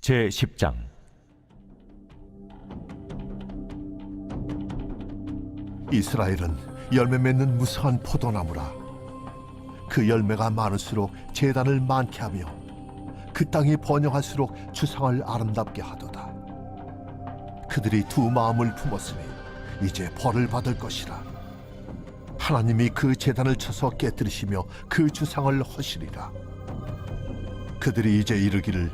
제10장. 이스라엘은 열매 맺는 무성한 포도나무라. 그 열매가 많을수록 제단을 많게 하며 그 땅이 번영할수록 주상을 아름답게 하도다. 그들이 두 마음을 품었으니 이제 벌을 받을 것이라. 하나님이 그 제단을 쳐서 깨뜨리시며 그 주상을 허시리라. 그들이 이제 이르기를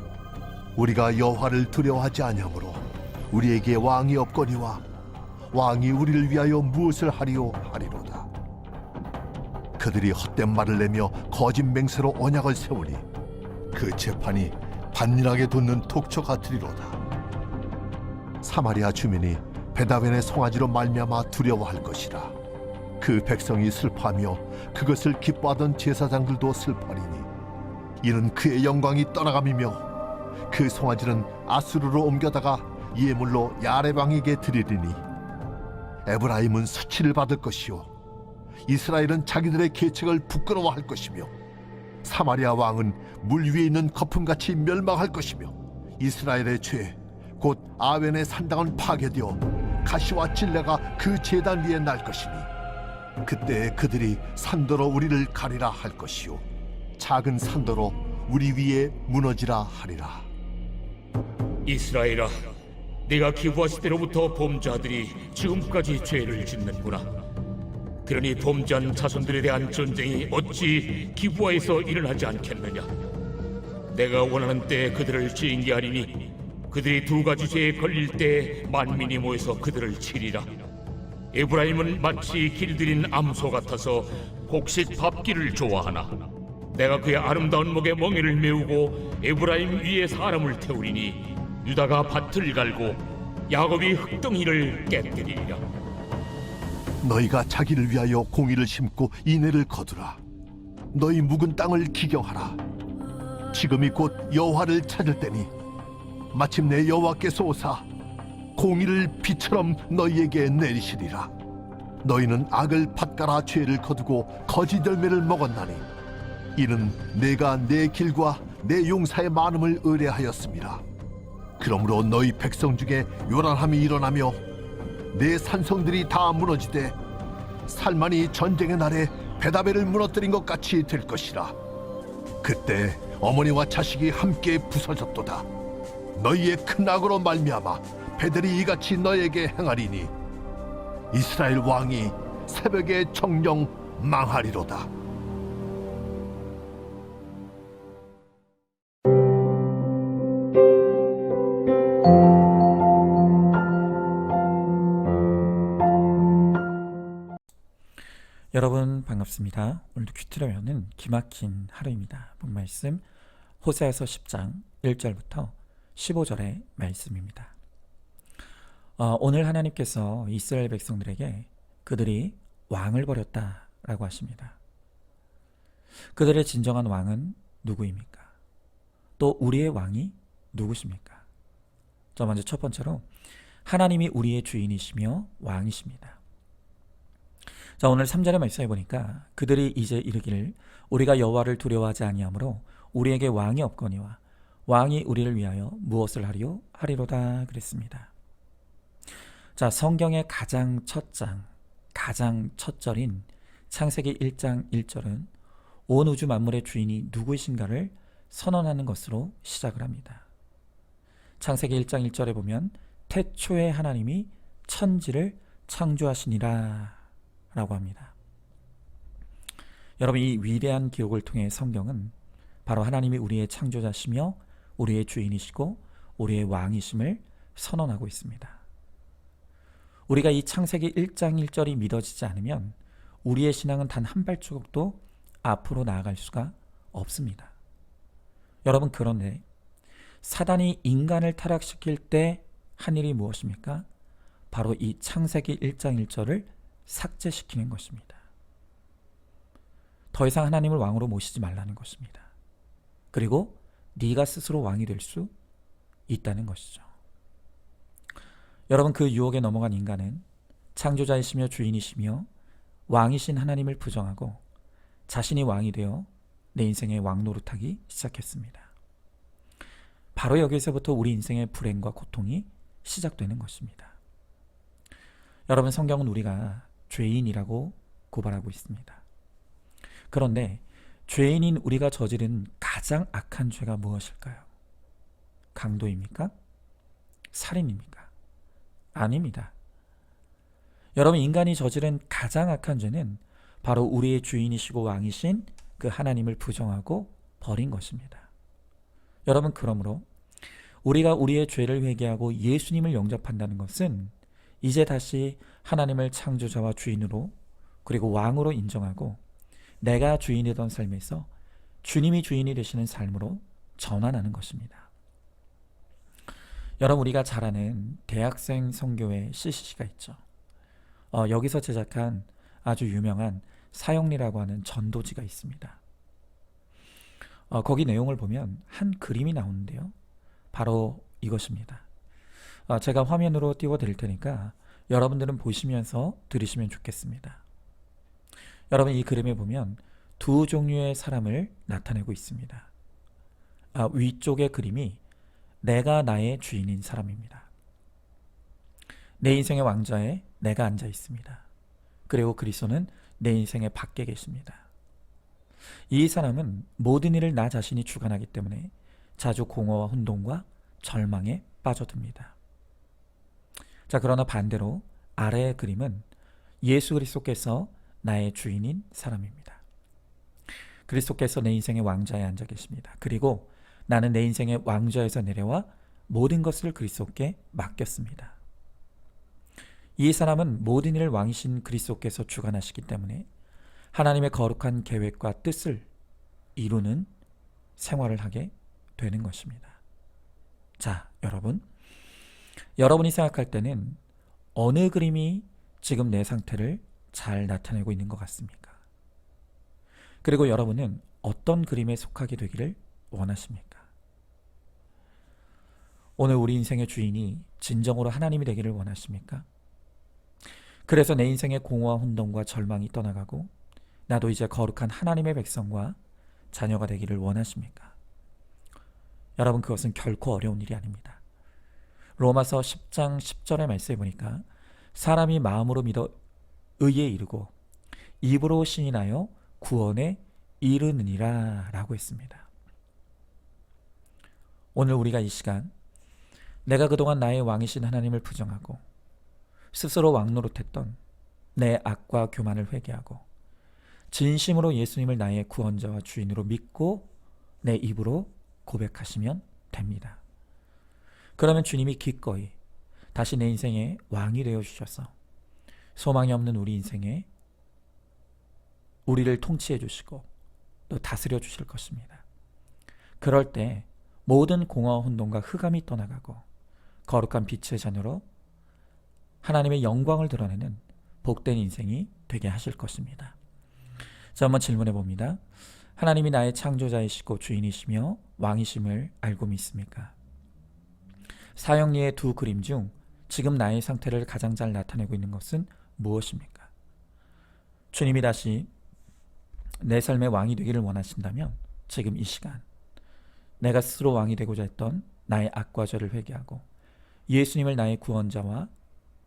우리가 여호와를 두려워하지 아니하므로 우리에게 왕이 없거니와 왕이 우리를 위하여 무엇을 하리요 하리로다. 그들이 헛된 말을 내며 거짓 맹세로 언약을 세우니 그 재판이 반일하게 돋는 독초 같으리로다. 사마리아 주민이 베다벤의 송아지로 말미암아 두려워할 것이라. 그 백성이 슬퍼하며 그것을 기뻐하던 제사장들도 슬퍼하리니 이는 그의 영광이 떠나감이며 그 송아지는 아수르로 옮겨다가 예물로 야레방에게 드리리니 에브라임은 수치를 받을 것이요 이스라엘은 자기들의 계책을 부끄러워할 것이며 사마리아 왕은 물 위에 있는 거품같이 멸망할 것이며 이스라엘의 죄 곧 아웬의 산당은 파괴되어 가시와 찔레가 그 제단 위에 날 것이니 그때 그들이 산더러 우리를 가리라 할 것이요 작은 산더러 우리 위에 무너지라 하리라. 이스라엘아, 네가 기부하실 때로부터 범죄자들이 지금까지 죄를 짓는구나. 그러니 범죄한 자손들에 대한 전쟁이 어찌 기부하에서 일어나지 않겠느냐. 내가 원하는 때에 그들을 징계하리니 그들이 두 가지 죄에 걸릴 때 만민이 모여서 그들을 치리라. 에브라임은 마치 길들인 암소 같아서 곡식 밟기를 좋아하나 내가 그의 아름다운 목에 멍에를 메우고 에브라임 위에 사람을 태우리니 유다가 밭을 갈고 야곱이 흙덩이를 깨뜨리리라. 너희가 자기를 위하여 공의를 심고 인애를 거두라. 너희 묵은 땅을 기경하라. 지금이 곧 여호와를 찾을 때니 마침내 여호와께서 오사 공의를 비처럼 너희에게 내리시리라. 너희는 악을 밭갈아 죄를 거두고 거짓 열매를 먹었나니 이는 내가 내 길과 내 용사의 많음을 의뢰하였습니다. 그러므로 너희 백성 중에 요란함이 일어나며 내 산성들이 다 무너지되 살만이 전쟁의 날에 베다벨을 무너뜨린 것 같이 될 것이라. 그때 어머니와 자식이 함께 부서졌도다. 너희의 큰 악으로 말미암아 배들이 이같이 너에게 행하리니 이스라엘 왕이 새벽에 정령 망하리로다. 여러분 반갑습니다. 오늘도 큐티라면은 기막힌 하루입니다. 본 말씀 호세아서 10장 1절부터 15절의 말씀입니다. 오늘 하나님께서 이스라엘 백성들에게 그들이 왕을 버렸다라고 하십니다. 그들의 진정한 왕은 누구입니까? 또 우리의 왕이 누구십니까? 먼저 첫 번째로 하나님이 우리의 주인이시며 왕이십니다. 오늘 3절의 말씀해 보니까 그들이 이제 이르기를 우리가 여호와를 두려워하지 아니하므로 우리에게 왕이 없거니와 왕이 우리를 위하여 무엇을 하리요 하리로다 그랬습니다. 성경의 가장 첫 장, 가장 첫 절인 창세기 1장 1절은 온 우주 만물의 주인이 누구이신가를 선언하는 것으로 시작을 합니다. 창세기 1장 1절에 보면 태초에 하나님이 천지를 창조하시니라 라고 합니다. 여러분, 이 위대한 기록을 통해 성경은 바로 하나님이 우리의 창조자시며 우리의 주인이시고 우리의 왕이심을 선언하고 있습니다. 우리가 이 창세기 1장 1절이 믿어지지 않으면 우리의 신앙은 단 한 발자국도 앞으로 나아갈 수가 없습니다. 여러분, 그런데 사단이 인간을 타락시킬 때 한 일이 무엇입니까? 바로 이 창세기 1장 1절을 삭제시키는 것입니다. 더 이상 하나님을 왕으로 모시지 말라는 것입니다. 그리고 네가 스스로 왕이 될 수 있다는 것이죠. 여러분, 그 유혹에 넘어간 인간은 창조자이시며 주인이시며 왕이신 하나님을 부정하고 자신이 왕이 되어 내 인생의 왕 노릇하기 시작했습니다. 바로 여기서부터 우리 인생의 불행과 고통이 시작되는 것입니다. 여러분, 성경은 우리가 죄인이라고 고발하고 있습니다. 그런데 죄인인 우리가 저지른 가장 악한 죄가 무엇일까요? 강도입니까? 살인입니까? 아닙니다. 여러분, 인간이 저지른 가장 악한 죄는 바로 우리의 주인이시고 왕이신 그 하나님을 부정하고 버린 것입니다. 여러분, 그러므로 우리가 우리의 죄를 회개하고 예수님을 영접한다는 것은 이제 다시 하나님을 창조자와 주인으로 그리고 왕으로 인정하고 내가 주인이던 삶에서 주님이 주인이 되시는 삶으로 전환하는 것입니다. 여러분, 우리가 잘 아는 대학생 선교회 CCC가 있죠. 여기서 제작한 아주 유명한 사형리라고 하는 전도지가 있습니다. 거기 내용을 보면 한 그림이 나오는데요. 바로 이것입니다. 제가 화면으로 띄워드릴 테니까 여러분들은 보시면서 들으시면 좋겠습니다. 여러분, 이 그림에 보면 두 종류의 사람을 나타내고 있습니다. 위쪽의 그림이 내가 나의 주인인 사람입니다. 내 인생의 왕좌에 내가 앉아 있습니다. 그리고 그리스도는 내 인생의 밖에 계십니다. 이 사람은 모든 일을 나 자신이 주관하기 때문에 자주 공허와 혼돈과 절망에 빠져듭니다. 자, 그러나 반대로 아래의 그림은 예수 그리스도께서 나의 주인인 사람입니다. 그리스도께서 내 인생의 왕좌에 앉아 계십니다. 그리고 나는 내 인생의 왕좌에서 내려와 모든 것을 그리스도께 맡겼습니다. 이 사람은 모든 일을 왕이신 그리스도께서 주관하시기 때문에 하나님의 거룩한 계획과 뜻을 이루는 생활을 하게 되는 것입니다. 자, 여러분이 생각할 때는 어느 그림이 지금 내 상태를 잘 나타내고 있는 것 같습니까? 그리고 여러분은 어떤 그림에 속하게 되기를 원하십니까? 오늘 우리 인생의 주인이 진정으로 하나님이 되기를 원하십니까? 그래서 내 인생의 공허와 혼돈과 절망이 떠나가고 나도 이제 거룩한 하나님의 백성과 자녀가 되기를 원하십니까? 여러분, 그것은 결코 어려운 일이 아닙니다. 로마서 10장 10절의 말씀에 보니까 사람이 마음으로 믿어 의에 이르고 입으로 시인하여 구원에 이르느니라 라고 했습니다. 오늘 우리가 이 시간 내가 그동안 나의 왕이신 하나님을 부정하고 스스로 왕 노릇했던 내 악과 교만을 회개하고 진심으로 예수님을 나의 구원자와 주인으로 믿고 내 입으로 고백하시면 됩니다. 그러면 주님이 기꺼이 다시 내 인생의 왕이 되어주셔서 소망이 없는 우리 인생에 우리를 통치해 주시고 또 다스려 주실 것입니다. 그럴 때 모든 공허와 혼돈과 흑암이 떠나가고 거룩한 빛의 자녀로 하나님의 영광을 드러내는 복된 인생이 되게 하실 것입니다. 자, 한번 질문해 봅니다. 하나님이 나의 창조자이시고 주인이시며 왕이심을 알고 믿습니까? 사형리의 두 그림 중 지금 나의 상태를 가장 잘 나타내고 있는 것은 무엇입니까? 주님이 다시 내 삶의 왕이 되기를 원하신다면 지금 이 시간 내가 스스로 왕이 되고자 했던 나의 악과 죄를 회개하고 예수님을 나의 구원자와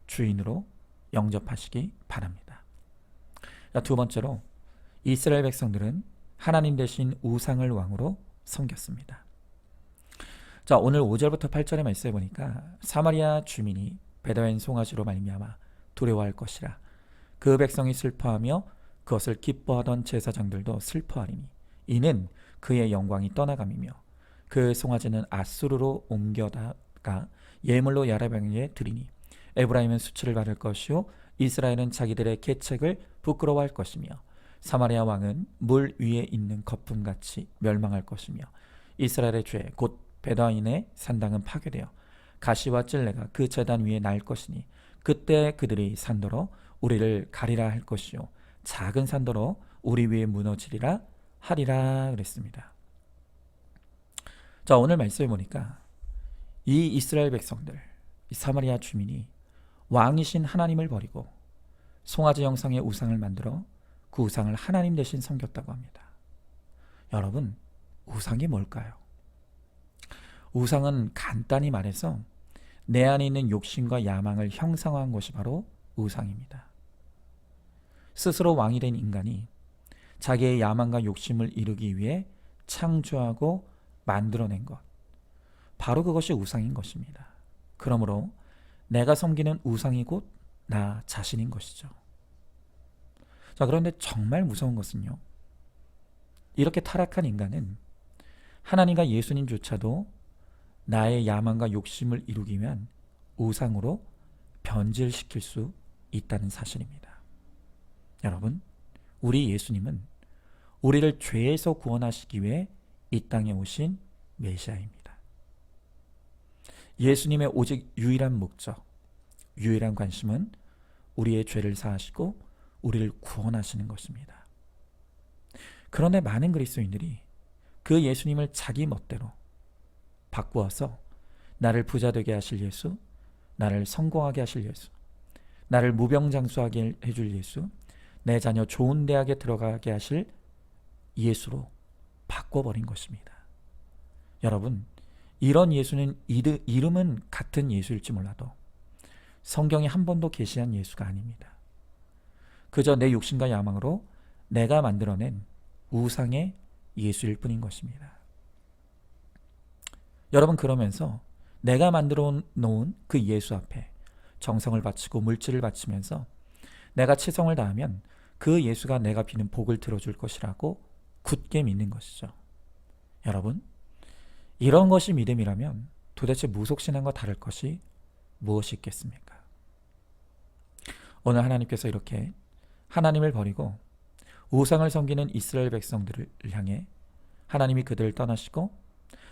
주인으로 영접하시기 바랍니다. 자, 두 번째로 이스라엘 백성들은 하나님 대신 우상을 왕으로 섬겼습니다. 자, 오늘 5절부터 8절의 말씀에 보니까 사마리아 주민이 베다웬 송아지로 말미암아 두려워할 것이라 그 백성이 슬퍼하며 그것을 기뻐하던 제사장들도 슬퍼하리니 이는 그의 영광이 떠나감이며 그 송아지는 아수르로 옮겨다가 예물로 야라방에 드리니 에브라임은 수치를 받을 것이요 이스라엘은 자기들의 계책을 부끄러워할 것이며 사마리아 왕은 물 위에 있는 거품같이 멸망할 것이며 이스라엘의 죄 곧 베다인의 산당은 파괴되어 가시와 찔레가 그 제단 위에 날 것이니 그때 그들이 산더러 우리를 가리라 할 것이요 작은 산더러 우리 위에 무너지리라 하리라 그랬습니다. 자, 오늘 말씀해 보니까 이 이스라엘 백성들, 이 사마리아 주민이 왕이신 하나님을 버리고 송아지 형상의 우상을 만들어 그 우상을 하나님 대신 섬겼다고 합니다. 여러분, 우상이 뭘까요? 우상은 간단히 말해서 내 안에 있는 욕심과 야망을 형상화한 것이 바로 우상입니다. 스스로 왕이 된 인간이 자기의 야망과 욕심을 이루기 위해 창조하고 만들어낸 것, 바로 그것이 우상인 것입니다. 그러므로 내가 섬기는 우상이 곧 나 자신인 것이죠. 자, 그런데 정말 무서운 것은요, 이렇게 타락한 인간은 하나님과 예수님조차도 나의 야망과 욕심을 이루기 위한 우상으로 변질시킬 수 있다는 사실입니다. 여러분, 우리 예수님은 우리를 죄에서 구원하시기 위해 이 땅에 오신 메시아입니다. 예수님의 오직 유일한 목적, 유일한 관심은 우리의 죄를 사하시고 우리를 구원하시는 것입니다. 그런데 많은 그리스도인들이 그 예수님을 자기 멋대로 바꾸어서 나를 부자 되게 하실 예수, 나를 성공하게 하실 예수, 나를 무병장수하게 해줄 예수, 내 자녀 좋은 대학에 들어가게 하실 예수로 바꿔버린 것입니다. 여러분, 이런 예수는 이름은 같은 예수일지 몰라도 성경에 한 번도 계시한 예수가 아닙니다. 그저 내 욕심과 야망으로 내가 만들어낸 우상의 예수일 뿐인 것입니다. 여러분, 그러면서 내가 만들어 놓은 그 예수 앞에 정성을 바치고 물질을 바치면서 내가 최선을 다하면 그 예수가 내가 비는 복을 들어줄 것이라고 굳게 믿는 것이죠. 여러분, 이런 것이 믿음이라면 도대체 무속신앙과 다를 것이 무엇이 있겠습니까? 오늘 하나님께서 이렇게 하나님을 버리고 우상을 섬기는 이스라엘 백성들을 향해 하나님이 그들을 떠나시고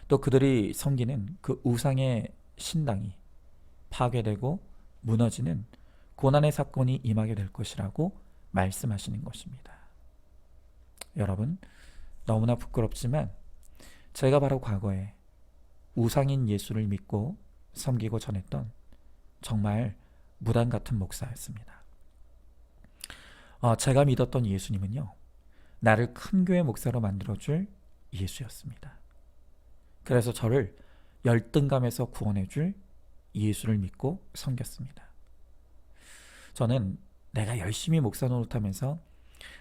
또 그들이 섬기는 그 우상의 신당이 파괴되고 무너지는 고난의 사건이 임하게 될 것이라고 말씀하시는 것입니다. 여러분, 너무나 부끄럽지만 제가 바로 과거에 우상인 예수를 믿고 섬기고 전했던 정말 무당 같은 목사였습니다. 제가 믿었던 예수님은요, 나를 큰 교회 목사로 만들어줄 예수였습니다. 그래서 저를 열등감에서 구원해줄 예수를 믿고 섬겼습니다. 저는 내가 열심히 목사 노릇하면서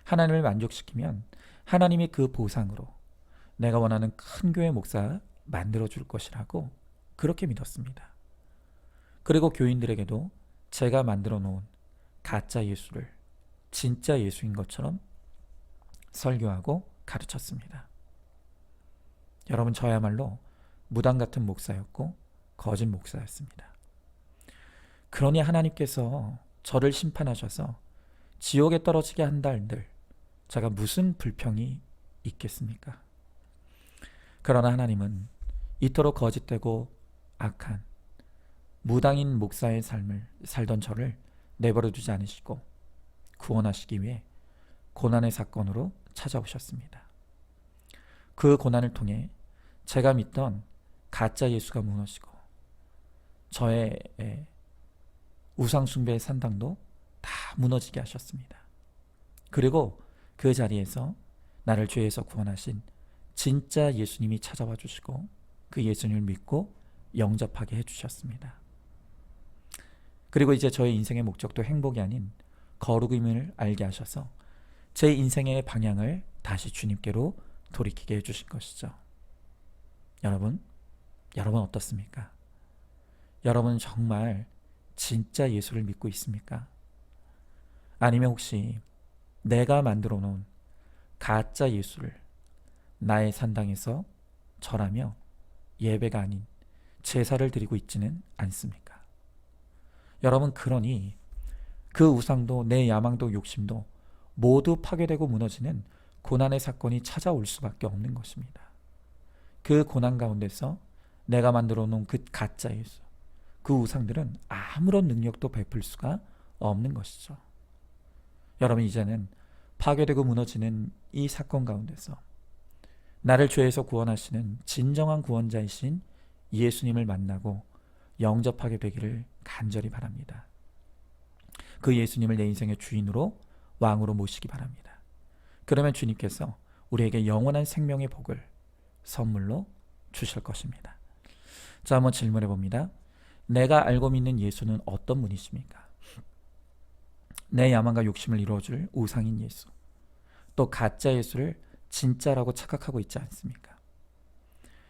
하나님을 만족시키면 하나님이 그 보상으로 내가 원하는 큰 교회 목사 만들어줄 것이라고 그렇게 믿었습니다. 그리고 교인들에게도 제가 만들어 놓은 가짜 예수를 진짜 예수인 것처럼 설교하고 가르쳤습니다. 여러분, 저야말로 무당 같은 목사였고 거짓 목사였습니다. 그러니 하나님께서 저를 심판하셔서 지옥에 떨어지게 한다 한들 제가 무슨 불평이 있겠습니까? 그러나 하나님은 이토록 거짓되고 악한 무당인 목사의 삶을 살던 저를 내버려 두지 않으시고 구원하시기 위해 고난의 사건으로 찾아오셨습니다. 그 고난을 통해 제가 믿던 가짜 예수가 무너지고 저의 우상숭배의 산당도 다 무너지게 하셨습니다. 그리고 그 자리에서 나를 죄에서 구원하신 진짜 예수님이 찾아와 주시고 그 예수님을 믿고 영접하게 해주셨습니다. 그리고 이제 저의 인생의 목적도 행복이 아닌 거룩임을 알게 하셔서 제 인생의 방향을 다시 주님께로 돌이키게 해주신 것이죠. 여러분 어떻습니까? 여러분 정말 진짜 예수를 믿고 있습니까? 아니면 혹시 내가 만들어 놓은 가짜 예수를 나의 산당에서 절하며 예배가 아닌 제사를 드리고 있지는 않습니까? 여러분, 그러니 그 우상도 내 야망도 욕심도 모두 파괴되고 무너지는 고난의 사건이 찾아올 수밖에 없는 것입니다. 그 고난 가운데서 내가 만들어 놓은 그 가짜 예수, 그 우상들은 아무런 능력도 베풀 수가 없는 것이죠. 여러분, 이제는 파괴되고 무너지는 이 사건 가운데서 나를 죄에서 구원하시는 진정한 구원자이신 예수님을 만나고 영접하게 되기를 간절히 바랍니다. 그 예수님을 내 인생의 주인으로 왕으로 모시기 바랍니다. 그러면 주님께서 우리에게 영원한 생명의 복을 선물로 주실 것입니다. 자, 한번 질문해 봅니다. 내가 알고 믿는 예수는 어떤 분이십니까? 내 야망과 욕심을 이루어줄 우상인 예수, 또 가짜 예수를 진짜라고 착각하고 있지 않습니까?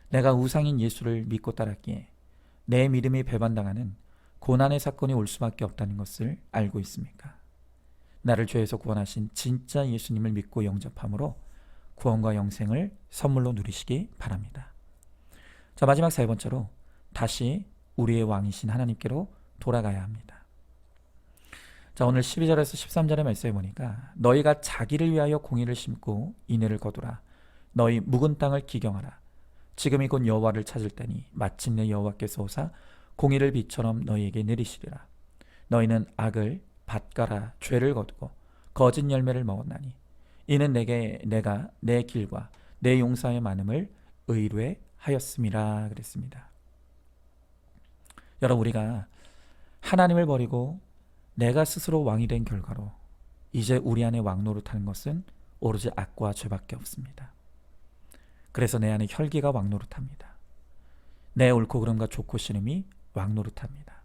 내가 우상인 예수를 믿고 따랐기에 내 믿음이 배반당하는 고난의 사건이 올 수밖에 없다는 것을 알고 있습니까? 나를 죄에서 구원하신 진짜 예수님을 믿고 영접함으로 구원과 영생을 선물로 누리시기 바랍니다. 자, 마지막 세 번째로 다시 우리의 왕이신 하나님께로 돌아가야 합니다. 자, 오늘 12절에서 13절의 말씀에 보니까 너희가 자기를 위하여 공의를 심고 인애를 거두라. 너희 묵은 땅을 기경하라. 지금이 곧 여호와를 찾을 때니 마침내 여호와께서 오사 공의를 비처럼 너희에게 내리시리라. 너희는 악을 밭가라 죄를 거두고 거짓 열매를 먹었나니 이는 내가 내 길과 내 용사의 많음을 의뢰 하였음이라 그랬습니다. 여러분, 우리가 하나님을 버리고 내가 스스로 왕이 된 결과로 이제 우리 안에 왕 노릇하는 것은 오로지 악과 죄밖에 없습니다. 그래서 내 안에 혈기가 왕 노릇합니다. 내 옳고 그름과 좋고 싫음이 왕 노릇합니다.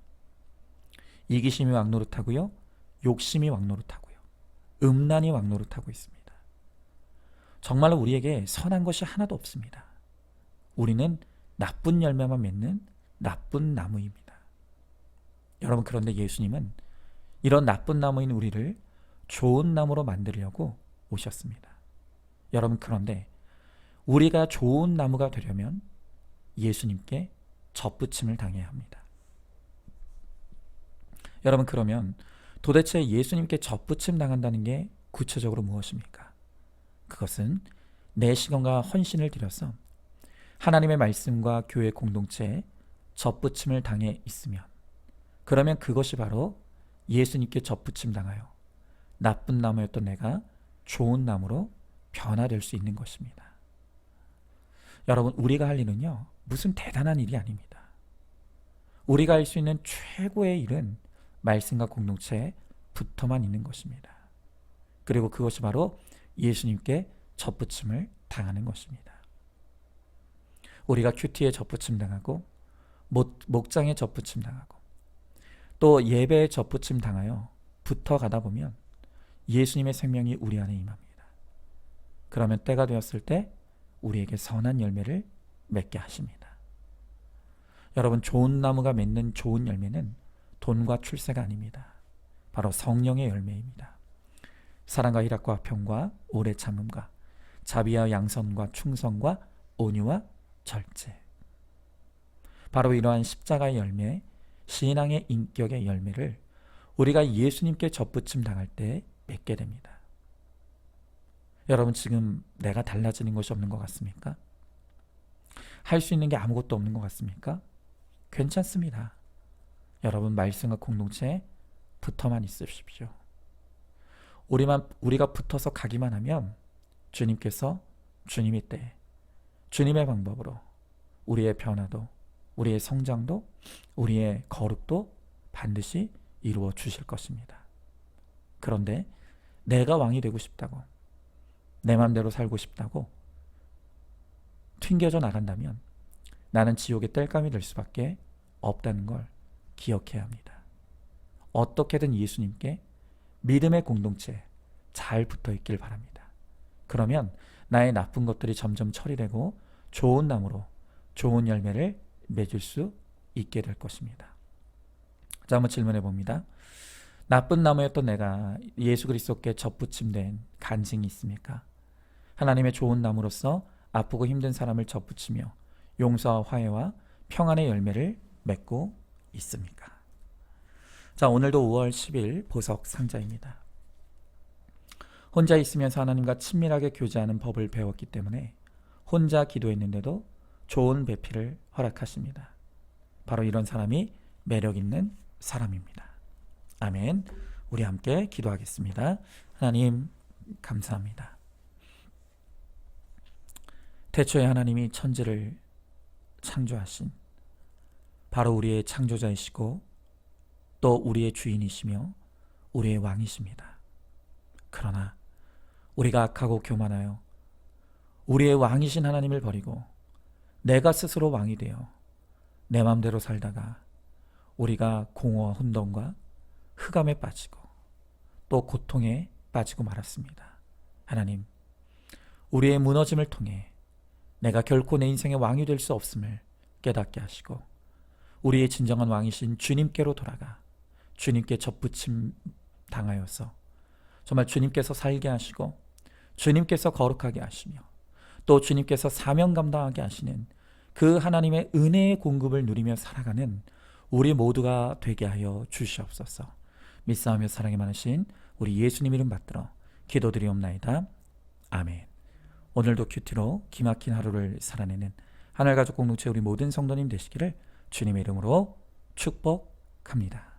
이기심이 왕 노릇하고요, 욕심이 왕 노릇하고요, 음란이 왕 노릇하고 있습니다. 정말로 우리에게 선한 것이 하나도 없습니다. 우리는 나쁜 열매만 맺는 나쁜 나무입니다. 여러분, 그런데 예수님은 이런 나쁜 나무인 우리를 좋은 나무로 만들려고 오셨습니다. 여러분, 그런데 우리가 좋은 나무가 되려면 예수님께 접붙임을 당해야 합니다. 여러분, 그러면 도대체 예수님께 접붙임 당한다는 게 구체적으로 무엇입니까? 그것은 내 시간과 헌신을 들여서 하나님의 말씀과 교회 공동체에 접붙임을 당해 있으면, 그러면 그것이 바로 예수님께 접붙임 당하여 나쁜 나무였던 내가 좋은 나무로 변화될 수 있는 것입니다. 여러분, 우리가 할 일은요, 무슨 대단한 일이 아닙니다. 우리가 할 수 있는 최고의 일은 말씀과 공동체에 붙어만 있는 것입니다. 그리고 그것이 바로 예수님께 접붙임을 당하는 것입니다. 우리가 큐티에 접붙임 당하고 목장에 접붙임 당하고 또 예배에 접붙임 당하여 붙어가다 보면 예수님의 생명이 우리 안에 임합니다. 그러면 때가 되었을 때 우리에게 선한 열매를 맺게 하십니다. 여러분, 좋은 나무가 맺는 좋은 열매는 돈과 출세가 아닙니다. 바로 성령의 열매입니다. 사랑과 희락과 평과 오래 참음과 자비와 양선과 충성과 온유와 절제. 바로 이러한 십자가의 열매, 신앙의 인격의 열매를 우리가 예수님께 접붙임 당할 때 맺게 됩니다. 여러분, 지금 내가 달라지는 것이 없는 것 같습니까? 할 수 있는 게 아무것도 없는 것 같습니까? 괜찮습니다. 여러분, 말씀과 공동체에 붙어만 있으십시오. 우리가 붙어서 가기만 하면 주님께서 주님의 때에 주님의 방법으로 우리의 변화도, 우리의 성장도, 우리의 거룩도 반드시 이루어 주실 것입니다. 그런데 내가 왕이 되고 싶다고, 내 마음대로 살고 싶다고 튕겨져 나간다면 나는 지옥의 땔감이 될 수밖에 없다는 걸 기억해야 합니다. 어떻게든 예수님께 믿음의 공동체에 잘 붙어 있길 바랍니다. 그러면 나의 나쁜 것들이 점점 처리되고 좋은 나무로 좋은 열매를 맺을 수 있게 될 것입니다. 자, 한번 질문해 봅니다. 나쁜 나무였던 내가 예수 그리스도께 접붙임된 간증이 있습니까? 하나님의 좋은 나무로서 아프고 힘든 사람을 접붙이며 용서와 화해와 평안의 열매를 맺고 있습니까? 자, 오늘도 5월 10일 보석 상자입니다. 혼자 있으면서 하나님과 친밀하게 교제하는 법을 배웠기 때문에 혼자 기도했는데도 좋은 배필을 허락하십니다. 바로 이런 사람이 매력 있는 사람입니다. 아멘. 우리 함께 기도하겠습니다. 하나님, 감사합니다. 태초에 하나님이 천지를 창조하신 바로 우리의 창조자이시고 또 우리의 주인이시며 우리의 왕이십니다. 그러나 우리가 악하고 교만하여 우리의 왕이신 하나님을 버리고 내가 스스로 왕이 되어 내 마음대로 살다가 우리가 공허와 혼돈과 흑암에 빠지고 또 고통에 빠지고 말았습니다. 하나님, 우리의 무너짐을 통해 내가 결코 내 인생의 왕이 될 수 없음을 깨닫게 하시고 우리의 진정한 왕이신 주님께로 돌아가 주님께 접붙임 당하여서 정말 주님께서 살게 하시고 주님께서 거룩하게 하시며 또 주님께서 사명 감당하게 하시는 그 하나님의 은혜의 공급을 누리며 살아가는 우리 모두가 되게 하여 주시옵소서. 믿사오며 사랑이 많으신 우리 예수님 이름 받들어 기도드리옵나이다. 아멘. 오늘도 큐티로 기막힌 하루를 살아내는 하늘가족 공동체 우리 모든 성도님 되시기를 주님의 이름으로 축복합니다.